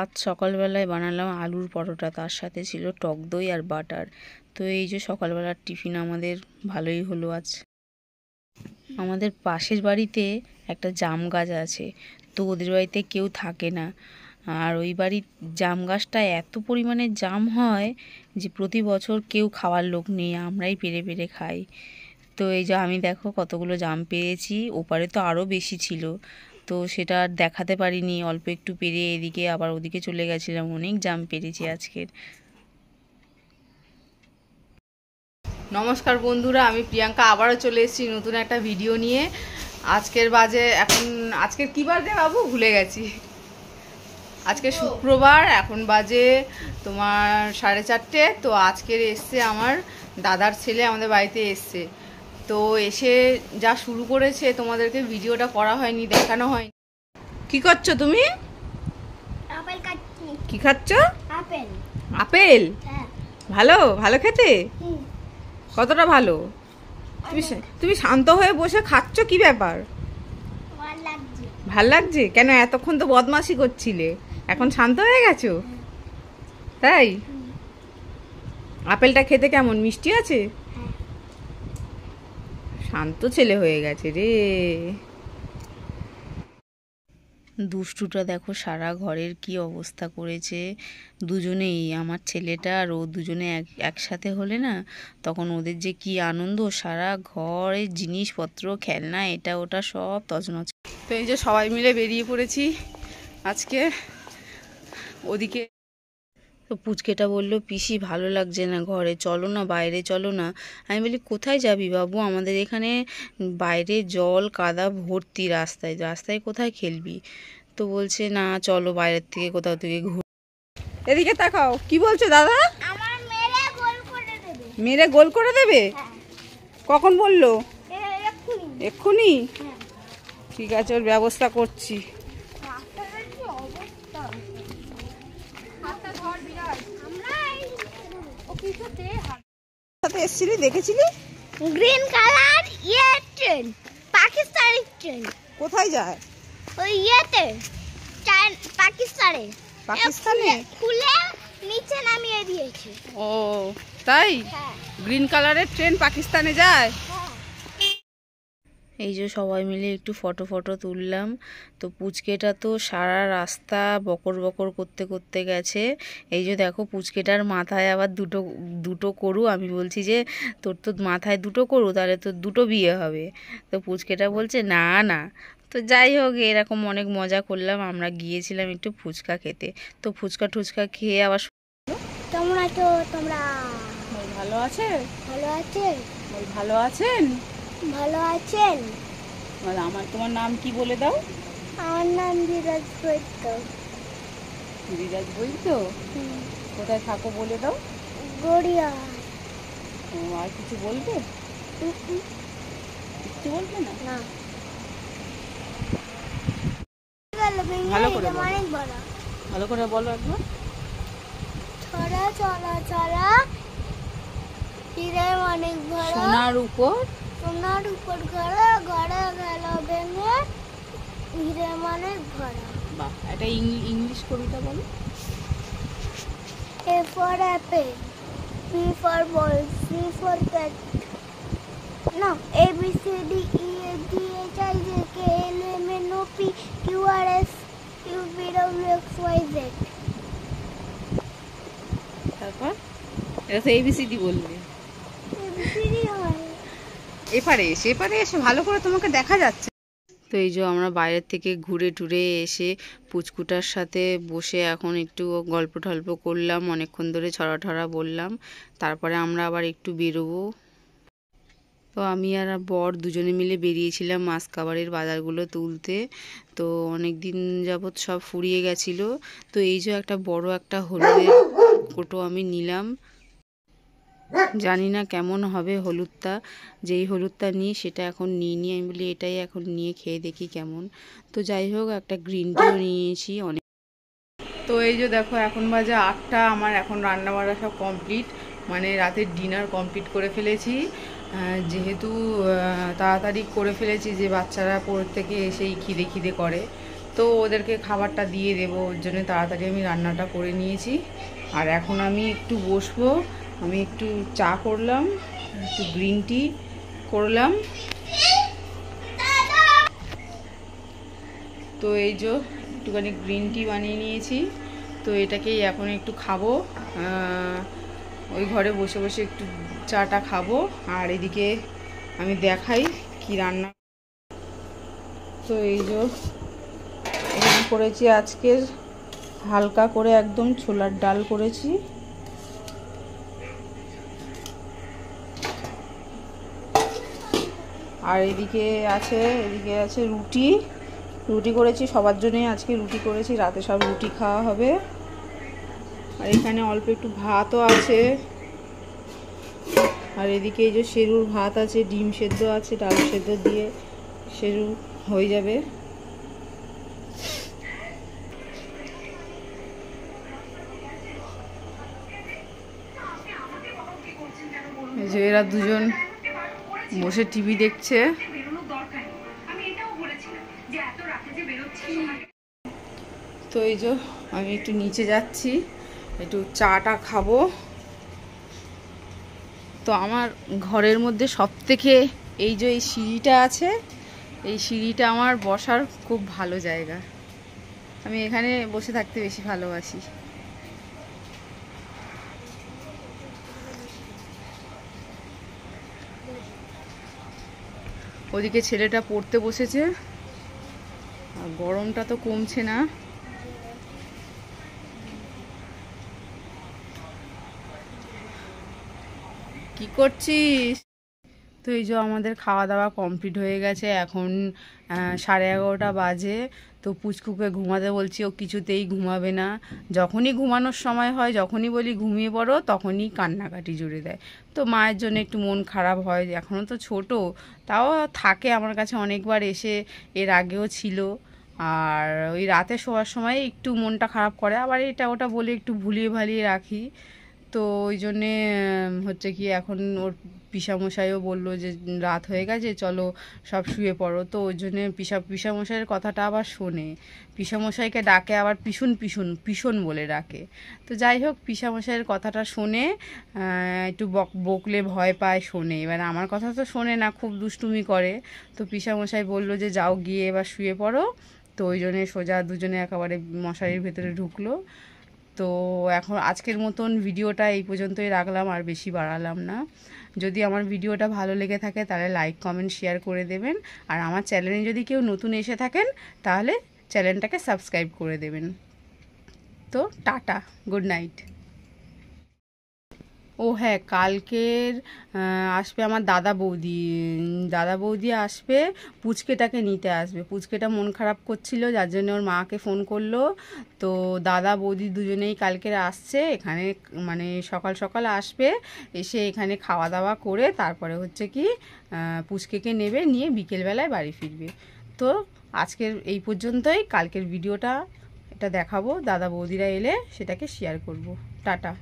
আজ সকালবেলায় বানালাম আলুর পরোটা, তার সাথে ছিল টক দই আর বাটার। তো এই যে সকালবেলার টিফিন আমাদের ভালোই হলো আজ। আমাদের পাশের বাড়িতে একটা জাম গাছ আছে, তো ওদের বাড়িতে কেউ থাকে না। আর ওই বাড়ির জাম গাছটা এত পরিমাণে জাম হয় যে প্রতি বছর কেউ খাওয়ার লোক নেই, আমরাই পেরে পেরে খাই। তো এই যে আমি দেখো কতগুলো জাম পেরেছি, ওপারে তো আরও বেশি ছিল, তো সেটা আর দেখাতে পারিনি। অল্প একটু পেরে এদিকে আবার ওদিকে চলে গেছিলাম। অনেক জাম পেরেছি আজকের। নমস্কার বন্ধুরা, আমি প্রিয়াঙ্কা আবারও চলে এসেছি নতুন একটা ভিডিও নিয়ে। আজকের কি বার রে বাবু, ভুলে গেছি। আজকে শুক্রবার, এখন বাজে তোমার 4:30। তো আজকের এসছে আমার দাদার ছেলে, আমাদের বাড়িতে এসছে। তো এসে যা শুরু করেছে, তোমাদেরকে ভিডিওটা করা হয়নি, দেখানো হয়নি। কি করছো তুমি? আপেল খাচ্ছি। কি খাচ্ছ? আপেল। আপেল? হ্যাঁ। ভালো ভালো খেতে? কতটা ভালো? তুমি শান্ত হয়ে বসে খাচ্ছ, কি ব্যাপার? ভালো লাগছে। ভাল লাগছে? কেন এতক্ষণ তো বদমাশি করছিলে, এখন শান্ত হয়ে গেছো? তাই? আপেলটা খেতে কেমন, মিষ্টি আছে? শান্ত ছেলে হয়ে গেছে রে। দুষ্টুটা দেখো সারা ঘরের কি অবস্থা করেছে। দুজনেই, আমার ছেলেটা আর ও দুজনে একসাথে হলে না, তখন ওদের যে কি আনন্দ। সারা ঘরের জিনিসপত্র, খেলনা, এটা ওটা সব তছনছ। তো এই যে সবাই মিলে বেরিয়ে পড়েছি আজকে ওদিকে। তো পুচকেটা বললো, পিসি ভালো লাগছে না ঘরে, চলো না বাইরে, চলো না। আমি বলি, কোথায় যাবি বাবু, আমাদের এখানে বাইরে জল কাদা ভর্তি, রাস্তায় রাস্তায় কোথায় খেলবি? তো বলছে, না চলো বাইরের থেকে কোথাও থেকে ঘুর। এদিকে তাকাও, কি বলছো দাদা? আমার মেরে গোল করে দেবে। মেরে গোল করে দেবে? হ্যাঁ। কখন বললো? এক্ষুনি। এক্ষুনি? হ্যাঁ। ঠিক আছে, ওর ব্যবস্থা করছি। রাস্তাটার কি অবস্থা? হাতটা ধর বিরাট। আমরা ও কিছুতে সাথে এসেছিলি, দেখেছিলি? Green colour train, Pakistani train. কোথায় যায়? ওই পাকিস্তানে। পাকিস্তানে? খুলে নিচে নামিয়ে দিয়েছে। ও তাই? হ্যাঁ। গ্রিন কালারের ট্রেন পাকিস্তানে যায়? এই যে সবাই মিলে একটু ফটো ফটো তুললাম। তো পুচকেটা তো সারা রাস্তা বকর বকর করতে করতে গেছে। এই যে দেখো, পুচকেটার মাথায় আবার দুটো দুটো করু। আমি বলছি যে তোর তো মাথায় দুটো করু, তাহলে তো দুটো বিয়ে হবে। তো পুচকেটা বলছে না না। তো যাই হোক, এরকম অনেক মজা করলাম। আমরা গিয়েছিলাম একটু ফুচকা খেতে। তো ফুচকা টুচকা খেয়ে আবার তোমরা ভালো আছে? ভালো আছে? ভালো আছেন? ভালো আছেন? তোমার নাম কি বলে দাও? আমার নাম বিরাজ বৈদ্য। বিরাজ বৈদ্য? কোথায় থাকো বলে দাও? গড়িয়া। আর কিছু বলবে? কিছু বলবে না? না। ভালো করে বলো। অনেক বড়। ভালো করে বলো একবার। ছড়া চলা চলা হিরে অনেক বড়, সোনার উপর ঘোড়া ঘোড়া গেল ভেঙে, হিরে অনেক ভরা। বাহ, এটা ইংলিশ কবিতা বলো। A for apple, B for ball, C for cat. No, A B C D E F G H I J K L M N O P Q R S U V W X Y Z. তারপর এটা তো ABCD বলবে। ABCD হয়। এপারে এসে ভালো করে তোমাকে দেখা যাচ্ছে। তো এই যে আমরা বাইরের থেকে ঘুরে টুরে এসে পুচকুটার সাথে বসে এখন একটু গল্প টল্প করলাম, অনেকক্ষণ ধরে ছড়া ঠড়া বললাম। তারপরে আমরা আবার একটু বেরোবো। তো আমি আর বর দুজনে মিলে বেরিয়েছিলাম মাসকাবারের বাজারগুলো তুলতে। তো অনেক দিন যাবৎ সব ফুরিয়ে গেছিলো। তো এই যে একটা বড় একটা হলুদের কোটো আমি নিলাম। জানি না কেমন হবে হলুদটা, যেই হলুদটা নিই সেটা এখন নিয়ে আমি বলি এটাই এখন নিয়ে খেয়ে দেখি কেমন। তো যাই হোক, একটা গ্রিন টিও নিয়েছি অনেক। তো এই যে দেখো, এখন বাজে 8টা। আমার এখন রান্না বান্না সব কমপ্লিট, মানে রাতের ডিনার কমপ্লিট করে ফেলেছি। যেহেতু তাড়াতাড়ি করে ফেলেছি, যে বাচ্চারা পড়ে থেকে এসেই খিদে খিদে করে, তো ওদেরকে খাবারটা দিয়ে দেবো, ওর জন্য তাড়াতাড়ি আমি রান্নাটা করে নিয়েছি। আর এখন আমি একটু বসবো, আমি একটু চা করলাম, একটু গ্রিন টি করলাম। তো এই যে একটুখানি গ্রিন টি বানিয়ে নিয়েছি, তো এটাকেই এখন একটু খাবো। ওই ঘরে বসে বসে একটু চাটা খাবো। আর এদিকে আমি দেখাই কি রান্না। তো এই যে এখানে করেছি আজকের হালকা করে একদম ছোলার ডাল করেছি। আর এদিকে আছে রুটি করেছি সবার জন্যই, আজকে রুটি করেছি, রাতে সব রুটি খাওয়া হবে। আর এখানে অল্প একটু ভাতও আছে। আর এদিকে এই যে সেরুর ভাত আছে, ডিম সেদ্ধ আছে, ডাল সেদ্ধ দিয়ে সেরু হয়ে যাবে। এই যে এরা দুজন বসে টিভি দেখছে। তো এই যে আমি একটু নিচে যাচ্ছি, একটু চাটা খাবো। তো আমার ঘরের মধ্যে সবথেকে এই যে এই সিঁড়িটা আছে, এই সিঁড়িটা আমার বসার খুব ভালো জায়গা, আমি এখানে বসে থাকতে বেশি ভালোবাসি। ওদিকে ছেলেটা পড়তে বসেছে, আর গরমটা তো কমছে না। কি করছিস? তো এই যে আমাদের খাওয়া দাওয়া কমপ্লিট হয়ে গেছে, এখন 11:30 বাজে। তো পুচকুকে ঘুমাতে বলছি, ও কিছুতেই ঘুমাবে না। যখনই ঘুমানোর সময় হয়, যখনই বলি ঘুমিয়ে পড়ো, তখনই কান্নাকাটি জুড়ে দেয়। তো মায়ের জন্য একটু মন খারাপ হয়, এখনও তো ছোট, তাও থাকে আমার কাছে অনেকবার এসে, এর আগেও ছিল। আর ওই রাতে শোয়ার সময় একটু মনটা খারাপ করে, আবার এটা ওটা বলে একটু ভুলিয়ে ভালিয়ে রাখি। তো ওই জন্যে হচ্ছে কি এখন ওর পিসামশাইও বললো যে রাত হয়ে গেছে, চলো সব শুয়ে পড়ো। তো ওই জন্যে পিসামশাইয়ের কথাটা আবার শোনে, পিসামশাইকে ডাকে আবার পিছন পিছন পিছন বলে ডাকে। তো যাই হোক, পিসামশাইয়ের কথাটা শোনে, একটু বকলে ভয় পায়, শোনে। এবার আমার কথা তো শোনে না, খুব দুষ্টুমি করে। তো পিসামশাই বললো যে যাও গিয়ে এবার শুয়ে পড়ো। তো ওই জন্যে সোজা দুজনে একেবারে মশারির ভেতরে ঢুকলো। তো এখন আজকের মতন ভিডিওটা এই পর্যন্তই রাখলাম, আর বেশি বাড়ালাম না। যদি আমার ভিডিওটা ভালো লেগে থাকে তাহলে লাইক কমেন্ট শেয়ার করে দেবেন। আর আমার চ্যানেলে যদি কেউ নতুন এসে থাকেন তাহলে চ্যানেলটাকে সাবস্ক্রাইব করে দেবেন। তো টাটা, গুড নাইট। ও হ্যাঁ, কালকের আসবে আমার দাদা বৌদি আসবে, পুচকেটাকে নিতে আসবে। পুচকেটা মন খারাপ করছিল, যার জন্য ওর মাকে ফোন করলো। তো দাদা বৌদি দুজনেই কালকের আসছে এখানে, মানে সকাল সকাল আসবে, এসে এখানে খাওয়া দাওয়া করে তারপরে হচ্ছে কি পুচকেকে নেবে, নিয়ে বিকেলবেলায় বাড়ি ফিরবে। তো আজকের এই পর্যন্তই, কালকের ভিডিওটা এটা দেখাবো, দাদা বৌদিরা এলে সেটাকে শেয়ার করব। টাটা।